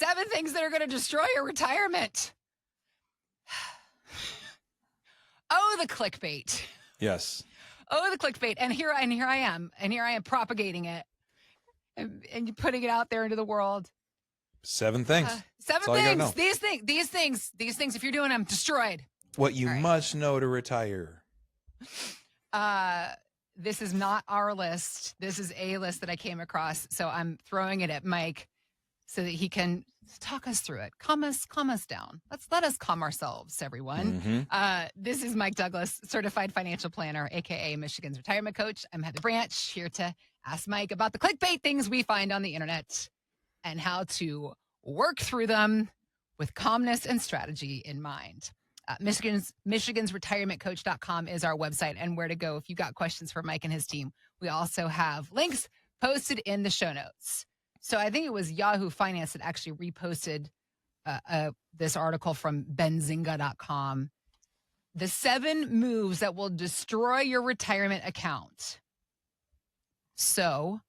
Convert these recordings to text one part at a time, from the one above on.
7 things that are going to destroy your retirement. Oh, the clickbait. Yes. Oh, the clickbait. And here I am propagating it and putting it out there into the world. 7 things. 7 things. These things, if you're doing them, destroyed. What you must know to retire. This is not our list. This is a list that I came across. So I'm throwing it at Mike so that he can talk us through it. Calm us down. Let us calm ourselves, everyone. This is Mike Douglas, certified financial planner, aka Michigan's retirement coach. I'm Heather Branch, here to ask Mike about the clickbait things we find on the internet and how to work through them with calmness and strategy in mind. Michigan's retirementcoach.com is our website and where to go if you got questions for Mike and his team. We also have links posted in the show notes. So I think it was Yahoo Finance that actually reposted this article from benzinga.com. The 7 moves that will destroy your retirement account. So,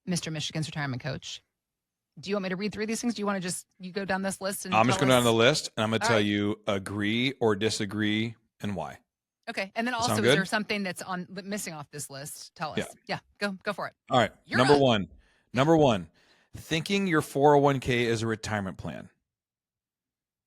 Mr. Michigan's retirement coach, do you want me to read through these things? Do you want to you go down this list? And I'm just going down the list, and I'm going to tell right. you agree or disagree and why. Okay. And then also, is there something that's missing off this list? Tell us. Yeah. Go for it. All right. Number one, thinking your 401k is a retirement plan.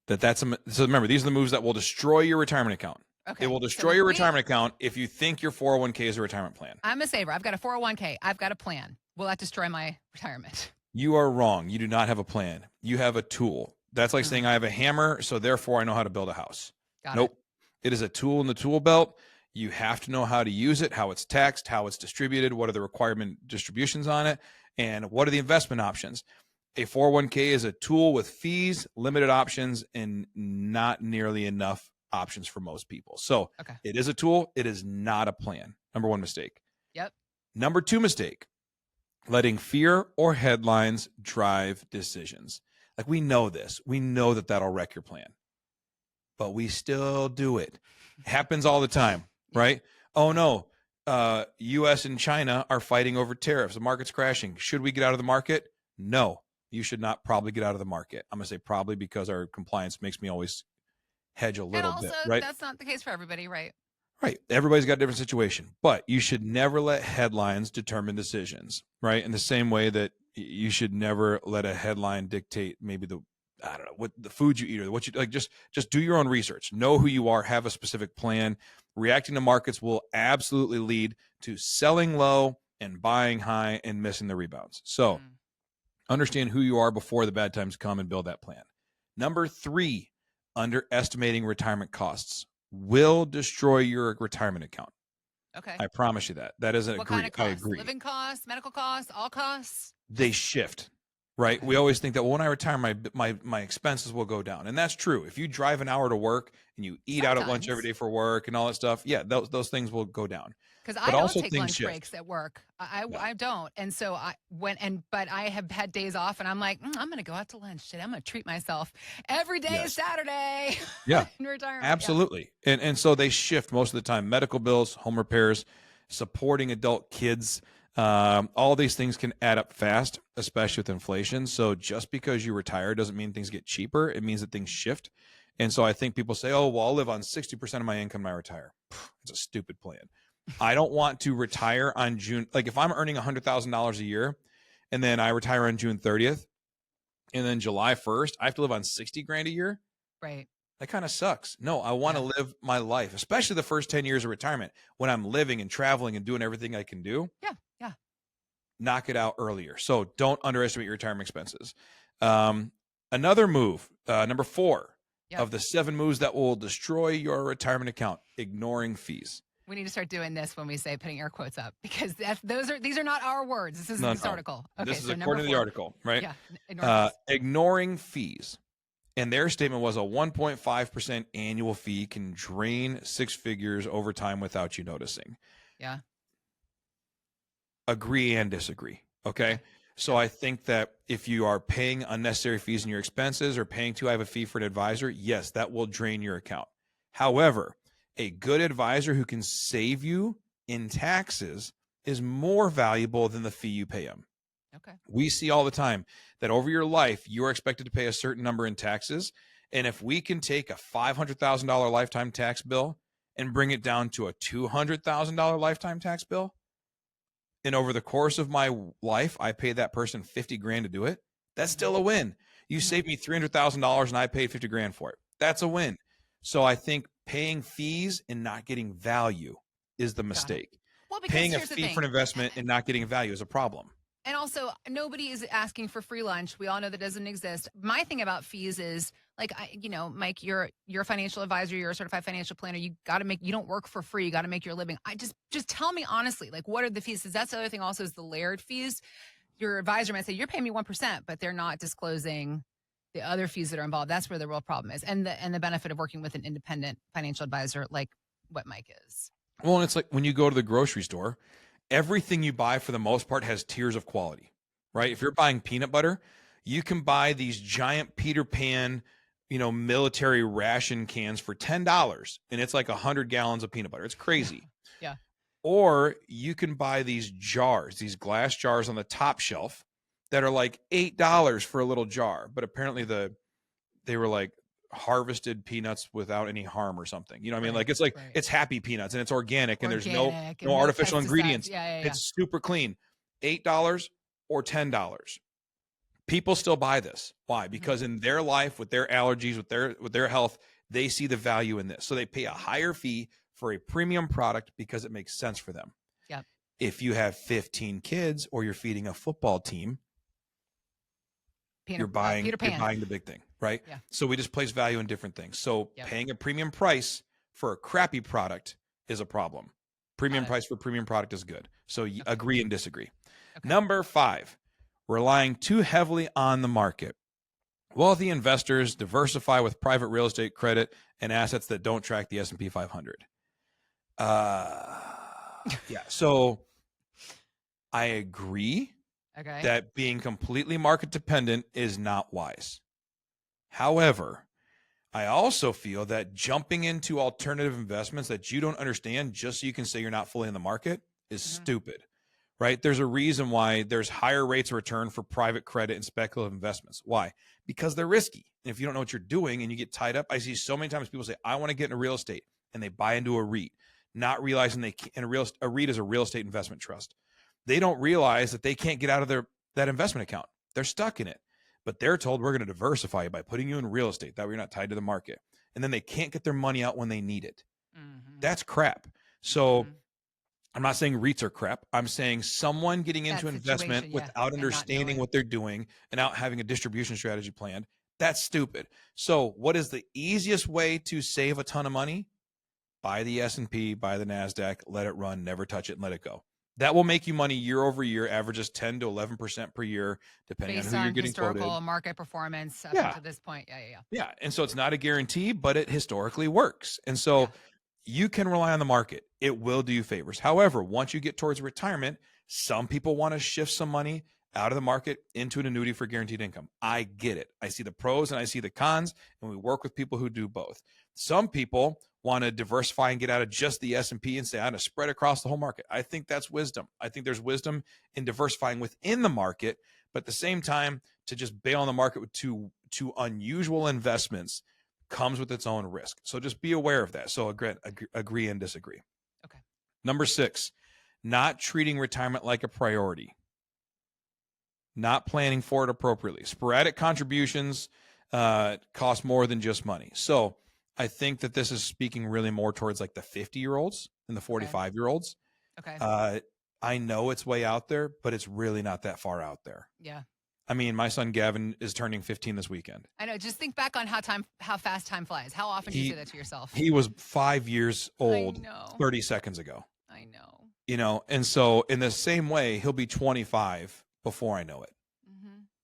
So remember, these are the moves that will destroy your retirement account. Okay. It will destroy your retirement account if you think your 401k is a retirement plan. I'm a saver. I've got a 401k. I've got a plan. Will that destroy my retirement? You are wrong. You do not have a plan. You have a tool. That's like saying I have a hammer, so therefore I know how to build a house. Nope. It is a tool in the tool belt. You have to know how to use it, how it's taxed, how it's distributed, what are the requirement distributions on it, and what are the investment options. A 401k is a tool with fees, limited options, and not nearly enough options for most people. So It is a tool. It is not a plan. Number 1 mistake. Yep. Number 2 mistake. Letting fear or headlines drive decisions. Like, we know this. We know that that'll wreck your plan. But we still do it. It happens all the time, right? Oh, no. U.S. and China are fighting over tariffs. The market's crashing. Should we get out of the market? No. You should not probably get out of the market. I'm going to say probably because our compliance makes me always hedge a little bit, right? That's not the case for everybody, right? Right. Everybody's got a different situation, but you should never let headlines determine decisions, right? In the same way that you should never let a headline dictate maybe what the food you eat or what you like. Just do your own research. Know who you are. Have a specific plan. Reacting to markets will absolutely lead to selling low and buying high and missing the rebounds. So understand who you are before the bad times come and build that plan. Number 3, underestimating retirement costs will destroy your retirement account. Okay. I promise you that. That isn't what agree. Kind of costs? I agree. Living costs, medical costs, all costs? They shift, right? We always think that when I retire, my expenses will go down. And that's true. If you drive an hour to work and you eat out at lunch every day for work and all that stuff, yeah, those things will go down. Because I don't take lunch breaks at work. I don't. And so but I have had days off and I'm like, I'm going to go out to lunch today. I'm going to treat myself. Every day is Saturday. Yeah, in retirement. Absolutely. Yeah. And so they shift most of the time. Medical bills, home repairs, supporting adult kids, all these things can add up fast, especially with inflation. So just because you retire doesn't mean things get cheaper. It means that things shift. And so I think people say, oh, well, I'll live on 60% of my income when I retire. It's a stupid plan. I don't want to retire on June. Like, if I'm earning $100,000 a year and then I retire on June 30th and then July 1st, I have to live on 60 grand a year. Right. That kind of sucks. No, I want to live my life, especially the first 10 years of retirement when I'm living and traveling and doing everything I can do. Yeah. Knock it out earlier. So don't underestimate your retirement expenses. Another move, number 4 of the 7 moves that will destroy your retirement account, ignoring fees. We need to start doing this when we say putting air quotes up, because these are not our words. This is this article. Okay, this is according to the article, right? Yeah. Ignoring fees. And their statement was a 1.5% annual fee can drain 6 figures over time without you noticing. Yeah. Agree and disagree. Okay. So I think that if you are paying unnecessary fees in your expenses or paying too high of a fee for an advisor, yes, that will drain your account. However, a good advisor who can save you in taxes is more valuable than the fee you pay them. Okay. We see all the time that over your life, you are expected to pay a certain number in taxes. And if we can take a $500,000 lifetime tax bill and bring it down to a $200,000 lifetime tax bill, and over the course of my life, I pay that person 50 grand to do it, that's still a win. You saved me $300,000 and I paid 50 grand for it. That's a win. So I think paying fees and not getting value is the mistake. Well, because Paying a here's the fee thing. for an investment and not getting value is a problem. And also, nobody is asking for free lunch. We all know that doesn't exist. My thing about fees is, like, Mike, you're a financial advisor, you're a certified financial planner. You don't work for free. You got to make your living. Just tell me honestly, like, what are the fees? Because that's the other thing. Also, is the layered fees. Your advisor might say you're paying me 1%, but they're not disclosing the other fees that are involved. That's where the real problem is, and the benefit of working with an independent financial advisor like what Mike is. Well, and it's like when you go to the grocery store, everything you buy for the most part has tiers of quality, right? If you're buying peanut butter, you can buy these giant Peter Pan, military ration cans for $10, and it's like 100 gallons of peanut butter. It's crazy. Yeah. Or you can buy these jars, these glass jars on the top shelf that are like $8 for a little jar, but apparently they were like harvested peanuts without any harm or something. You know what I mean? Like it's happy peanuts and it's organic and there's no artificial ingredients. Yeah. It's super clean. $8 or $10. People still buy this. Why? Because in their life, with their allergies, with their health, they see the value in this. So they pay a higher fee for a premium product because it makes sense for them. Yep. If you have 15 kids or you're feeding a football team, you're buying the big thing, right? Yeah. So we just place value in different things. So paying a premium price for a crappy product is a problem. Premium price for premium product is good. So agree and disagree. Okay. Number 5, relying too heavily on the market. Wealthy investors diversify with private real estate, credit, and assets that don't track the S&P 500. So I agree that being completely market dependent is not wise. However, I also feel that jumping into alternative investments that you don't understand just so you can say you're not fully in the market is stupid, right? There's a reason why there's higher rates of return for private credit and speculative investments. Why? Because they're risky. And if you don't know what you're doing and you get tied up, I see so many times people say, I want to get into real estate, and they buy into a REIT, not realizing a REIT is a real estate investment trust. They don't realize that they can't get out of that investment account. They're stuck in it, but they're told we're going to diversify you by putting you in real estate. That way you're not tied to the market. And then they can't get their money out when they need it. That's crap. So I'm not saying REITs are crap. I'm saying someone getting into investment without understanding what they're doing and out having a distribution strategy planned, that's stupid. So what is the easiest way to save a ton of money? Buy the S&P, buy the NASDAQ, let it run, never touch it, and let it go. That will make you money year over year, averages 10 to 11% per year, depending on who you're getting quoted. Based on historical market performance up to this point. Yeah. And so it's not a guarantee, but it historically works. And so you can rely on the market. It will do you favors. However, once you get towards retirement, some people want to shift some money out of the market into an annuity for guaranteed income. I get it. I see the pros and I see the cons, and we work with people who do both. Some people want to diversify and get out of just the S&P and say, I'm going to spread across the whole market. I think that's wisdom. I think there's wisdom in diversifying within the market, but at the same time, to just bail on the market with too unusual investments comes with its own risk. So just be aware of that. So agree and disagree. Okay. Number 6, not treating retirement like a priority. Not planning for it appropriately. Sporadic contributions cost more than just money. So I think that this is speaking really more towards like the 50-year-olds than the 45-year-olds. Okay. I know it's way out there, but it's really not that far out there. Yeah. I mean, my son Gavin is turning 15 this weekend. I know. Just think back on how fast time flies. How often do you say that to yourself? He was 5 years old 30 seconds ago. I know. And so in the same way, he'll be 25 before I know it.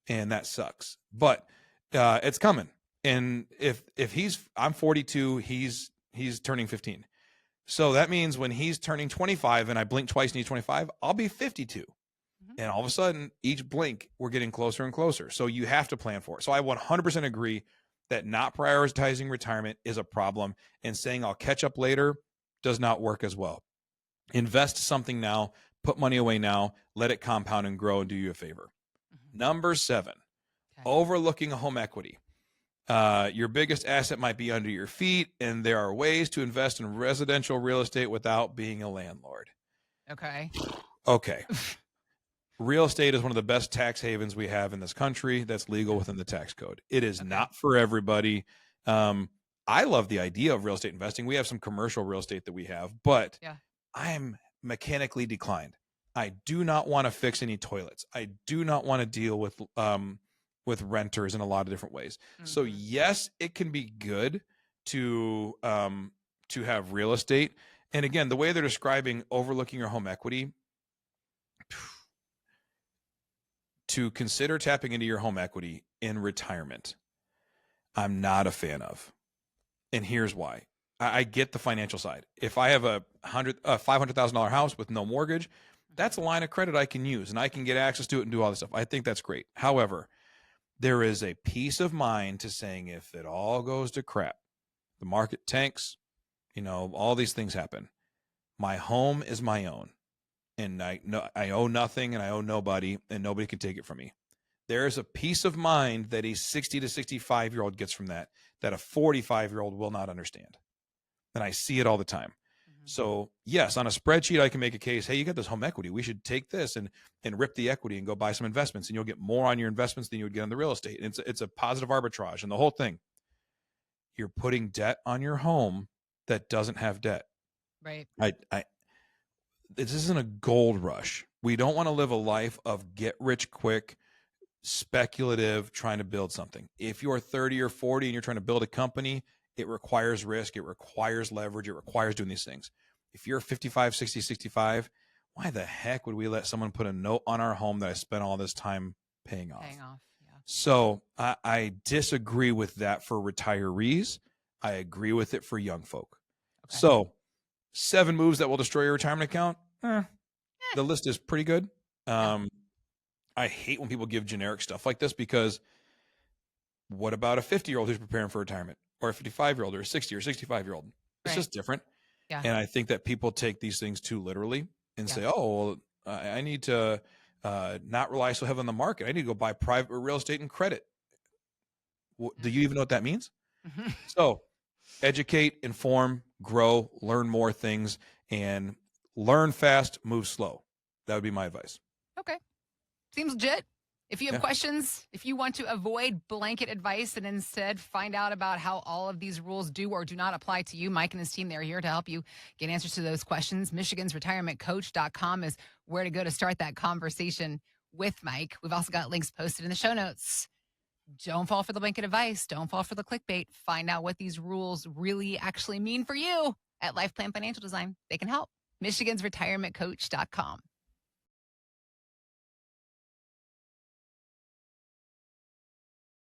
And that sucks. But it's coming. And if I'm 42, he's turning 15. So that means when he's turning 25 and I blink twice and he's 25, I'll be 52. And all of a sudden, each blink, we're getting closer and closer. So you have to plan for it. So I 100% agree that not prioritizing retirement is a problem, and saying I'll catch up later does not work as well. Invest something now, put money away now, let it compound and grow and do you a favor. Number 7, Okay. overlooking home equity. Your biggest asset might be under your feet, and there are ways to invest in residential real estate without being a landlord. Okay. Okay. Real estate is one of the best tax havens we have in this country that's legal within the tax code. It is Okay. not for everybody. I love the idea of real estate investing. We have some commercial real estate that we have, but Yeah. I am mechanically declined. I do not want to fix any toilets. I do not want to deal with renters in a lot of different ways. So Mhm. yes, it can be good to have real estate. And again, the way they're describing overlooking your home equity, to consider tapping into your home equity in retirement, I'm not a fan of. And here's why. I get the financial side. If I have a $500,000 house with no mortgage, that's a line of credit I can use and I can get access to it and do all this stuff. I think that's great. However, there is a peace of mind to saying if it all goes to crap, the market tanks, all these things happen. My home is my own, and I owe nothing and I owe nobody, and nobody can take it from me. There is a peace of mind that a 60 to 65-year-old gets from that a 45-year-old will not understand. And I see it all the time. So yes, on a spreadsheet, I can make a case. Hey, you got this home equity. We should take this and rip the equity and go buy some investments, and you'll get more on your investments than you would get on the real estate. And it's a positive arbitrage. And the whole thing, you're putting debt on your home that doesn't have debt. Right. This isn't a gold rush. We don't want to live a life of get rich quick, speculative, trying to build something. If you're 30 or 40 and you're trying to build a company, it requires risk. It requires leverage. It requires doing these things. If you're 55, 60, 65, why the heck would we let someone put a note on our home that I spent all this time paying off? Yeah. So I disagree with that for retirees. I agree with it for young folk. Okay. So 7 moves that will destroy your retirement account. The list is pretty good. I hate when people give generic stuff like this, because what about a 50-year-old who's preparing for retirement, or a 55-year-old, or a 60 or 65-year-old? It's Right. just different. Yeah. And I think that people take these things too literally and say, oh, well, I need to not rely so heavily on the market. I need to go buy private real estate and credit. Do you even know what that means? So educate, inform, grow, learn more things, and learn fast, move slow. That would be my advice. Okay. Seems legit. If you have questions, if you want to avoid blanket advice and instead find out about how all of these rules do or do not apply to you, Mike and his team, they're here to help you get answers to those questions. MichigansRetirementCoach.com is where to go to start that conversation with Mike. We've also got links posted in the show notes. Don't fall for the blanket advice. Don't fall for the clickbait. Find out what these rules really actually mean for you at LifePlan Financial Design. They can help. MichigansRetirementCoach.com.